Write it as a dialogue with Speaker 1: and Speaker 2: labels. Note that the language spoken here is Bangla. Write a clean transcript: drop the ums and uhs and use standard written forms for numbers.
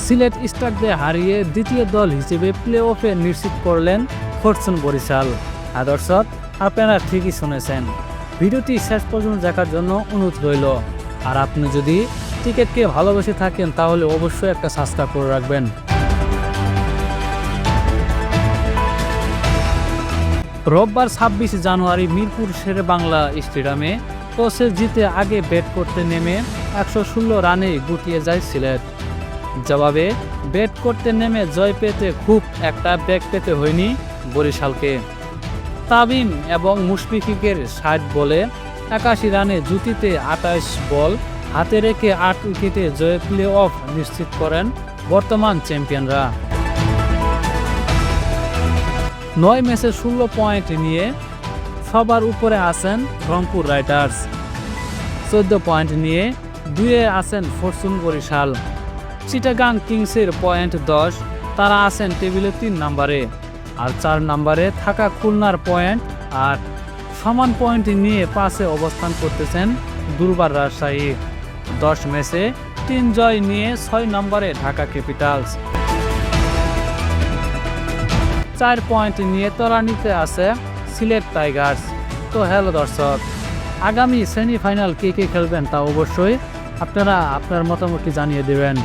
Speaker 1: সিলেট স্টারদের হারিয়ে দ্বিতীয় দল হিসেবে প্লে অফে নিশ্চিত করলেন ফরচুন বরিশাল। দর্শক, আপনারা ঠিকই শুনেছেন। ভিডিওটি শেষ পর্যন্ত দেখার জন্য অনুরোধ রইল। আর আপনি যদি ক্রিকেটকে ভালোবেসে থাকেন তাহলে অবশ্যই একটা সাবস্ক্রাইব করে রাখবেন। রোববার 26 জানুয়ারি মিরপুর শেরেবাংলা স্টেডিয়ামে টসে জিতে আগে ব্যাট করতে নেমে 116 রানে গুটিয়ে যায় সিলেট। জবাবে ব্যাট করতে নেমে জয় পেতে খুব একটা বেগ পেতে হয়নি বরিশালকে। তামিম এবং মুশফিকের 60 বলে 81 রানে জুটিতে 28 বল হাতে রেখে 8 উইকেটে জয়ে প্লে অফ নিশ্চিত করেন বর্তমান চ্যাম্পিয়নরা। 9 ম্যাচে 16 পয়েন্ট নিয়ে সবার উপরে আছেন রংপুর রাইডার্স। 14 পয়েন্ট নিয়ে 2-এ আছেন ফরচুন বরিশাল। চিটাগাং কিংসের পয়েন্ট 10, তারা আছেন টেবিলে 3 নম্বরে। আর 4 নম্বরে থাকা খুলনার পয়েন্ট 8। সমান পয়েন্ট নিয়ে 5-এ অবস্থান করতেছেন দুর্বার রাজশাহী। 10 ম্যাচে 3 জয় নিয়ে 6 নম্বরে ঢাকা ক্যাপিটালস। 4 পয়েন্ট নিয়ে তলানিতে আছে সিলেট টাইগার্স। তো হ্যালো দর্শক, আগামী সেমিফাইনাল কে কে খেলবেন তা অবশ্যই আপনারা আপনার মতামতটি জানিয়ে দেবেন।